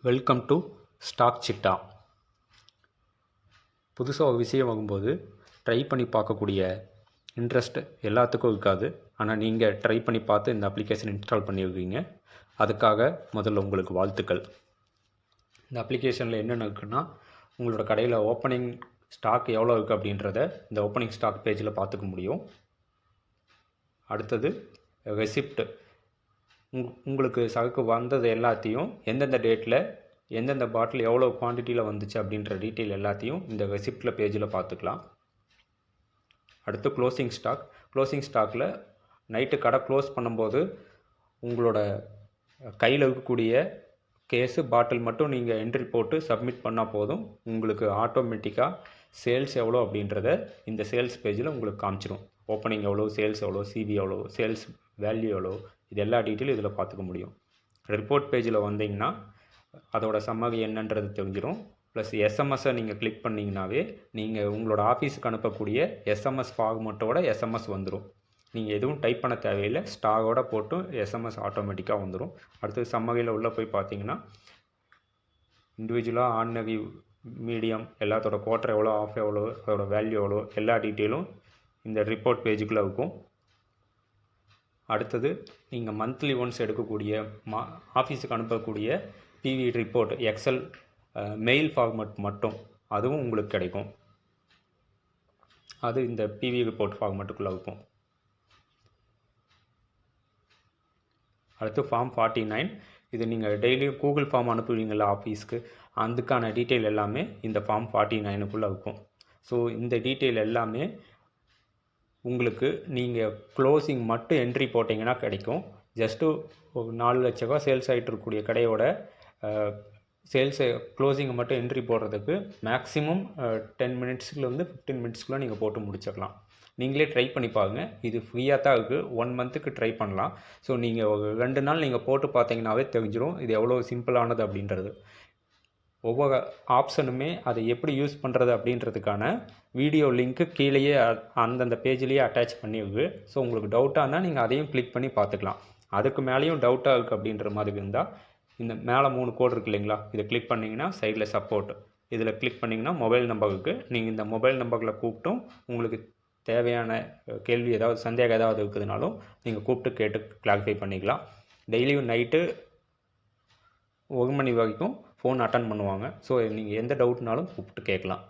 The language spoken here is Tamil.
வெல்கம் டு ஸ்டாக் சிட்டா. புதுசாக ஒரு விஷயம் வாங்கும்போது ட்ரை பண்ணி பார்க்கக்கூடிய இன்ட்ரெஸ்ட் எல்லாத்துக்கும் இருக்காது. ஆனால் நீங்கள் ட்ரை பண்ணி பார்த்து இந்த அப்ளிகேஷன் இன்ஸ்டால் பண்ணியிருக்கீங்க. அதுக்காக முதல்ல உங்களுக்கு வாழ்த்துக்கள். இந்த அப்ளிகேஷனில் என்னென்ன இருக்குன்னா, உங்களோட கடையில் ஓப்பனிங் ஸ்டாக் எவ்வளோ இருக்குது அப்படின்றத இந்த ஓப்பனிங் ஸ்டாக் பேஜில் பார்த்துக்க முடியும். அடுத்தது ரெசிப்ட், உங்களுக்கு சரக்கு வந்தது எல்லாத்தையும் எந்தெந்த டேட்டில் எந்தெந்த பாட்டில் எவ்வளோ குவான்டிட்டியில் வந்துச்சு அப்படின்ற டீட்டெயில் எல்லாத்தையும் இந்த ரெசிப்டில் பேஜில் பார்த்துக்கலாம். அடுத்து க்ளோசிங் ஸ்டாக்கில் நைட்டு கடை க்ளோஸ் பண்ணும்போது உங்களோட கையில் இருக்கக்கூடிய கேஸு பாட்டில் மட்டும் நீங்கள் என்ட்ரி போட்டு சப்மிட் பண்ணால் போதும். உங்களுக்கு ஆட்டோமேட்டிக்காக சேல்ஸ் எவ்வளோ அப்படின்றத இந்த சேல்ஸ் பேஜில் உங்களுக்கு காமிச்சிடும். ஓப்பனிங் எவ்வளோ, சேல்ஸ் எவ்வளோ, சிவி எவ்வளோ, சேல்ஸ் வேல்யூ எவ்வளோ, இது எல்லா டீட்டெயிலும் இதில் பார்த்துக்க முடியும். ரிப்போர்ட் பேஜில் வந்தீங்கன்னா அதோட சம்மரி என்னன்றது தெரிஞ்சிடும். ப்ளஸ் எஸ்எம்எஸ்ஸை நீங்கள் கிளிக் பண்ணிங்கனாவே நீங்கள் உங்களோட ஆஃபீஸுக்கு அனுப்பக்கூடிய எஸ்எம்எஸ் ஃபார்மட்டோட எஸ்எம்எஸ் வந்துடும். நீங்கள் எதுவும் டைப் பண்ண தேவையில்லை, ஸ்டாகோட போட்டு எஸ்எம்எஸ் ஆட்டோமேட்டிக்காக வந்துடும். அடுத்து சம்மரியில் உள்ளே போய் பார்த்தீங்கன்னா இண்டிவிஜுவலாக ஆர்டினரி, மீடியம் எல்லாத்தோட குவார்ட்டர் எவ்வளோ, ஆஃப் எவ்வளோ, அதோட வேல்யூ எவ்வளோ, எல்லா டீட்டெயிலும் இந்த ரிப்போர்ட் பேஜுக்குள்ளே இருக்கும். அடுத்தது நீங்கள் மந்த்லி ஒன்ஸ் எடுக்கக்கூடிய ஆஃபீஸுக்கு அனுப்பக்கூடிய PV report excel mail format மட்டும் அதுவும் உங்களுக்கு கிடைக்கும். அது இந்த பிவி ரிப்போர்ட் ஃபார்மட்டுக்குள்ளே இருக்கும். அடுத்து ஃபார்ம் 49, இது நீங்கள் டெய்லியும் கூகுள் ஃபார்ம் அனுப்புவீங்களா ஆஃபீஸ்க்கு, அதுக்கான டீட்டெயில் எல்லாமே இந்த ஃபார்ம் 49க்குள்ளே இருக்கும். ஸோ இந்த டீட்டெயில் எல்லாமே உங்களுக்கு நீங்கள் க்ளோசிங் மட்டும் என்ட்ரி போட்டிங்கன்னா கிடைக்கும். ஜஸ்ட்டு ஒரு 4 லட்ச ரூபா சேல்ஸ் ஆகிட்டு இருக்கக்கூடிய கடையோட சேல்ஸை க்ளோசிங்கை மட்டும் என்ட்ரி போடுறதுக்கு மேக்ஸிமம் 10 மினிட்ஸ்லேருந்து 15 மினிட்ஸ்க்குள்ளே நீங்கள் போட்டு முடிச்சிடலாம். நீங்களே ட்ரை பண்ணி பாருங்கள். இது ஃப்ரீயாக தான் இருக்குது, 1 மந்த்துக்கு ட்ரை பண்ணலாம். ஸோ நீங்கள் ஒரு 2 நாள் நீங்கள் போட்டு பார்த்தீங்கன்னாவே தெரிஞ்சிடும் இது எவ்வளோ சிம்பிளானது அப்படின்றது. ஒவ்வொரு ஆப்ஷனுமே அதை எப்படி யூஸ் பண்ணுறது அப்படின்றதுக்கான வீடியோ லிங்க்கு கீழேயே அந்தந்த பேஜ்லேயே அட்டாச் பண்ணியிருக்கு. ஸோ உங்களுக்கு டவுட்டாக இருந்தால் நீங்கள் அதையும் கிளிக் பண்ணி பார்த்துக்கலாம். அதுக்கு மேலேயும் டவுட்டாக இருக்குது அப்படின்ற மாதிரி இருந்தால் இந்த மேலே 3 கோடு இருக்குது இல்லைங்களா, இதை கிளிக் பண்ணிங்கன்னா சைடில் சப்போர்ட், இதில் கிளிக் பண்ணிங்கன்னா மொபைல் நம்பருக்கு நீங்கள் இந்த மொபைல் நம்பரில் கூப்பிட்டும் உங்களுக்கு தேவையான கேள்வி ஏதாவது சந்தேகம் ஏதாவது இருக்குதுனாலும் நீங்கள் கூப்பிட்டு கேட்டு கிளாரிஃபை பண்ணிக்கலாம். டெய்லியும் நைட்டு 1 மணி வரைக்கும் ஃபோன் அட்டன் பண்ணுவாங்க. ஸோ நீங்கள் எந்த டவுட்னாலும் கூப்பிட்டு கேட்கலாம்.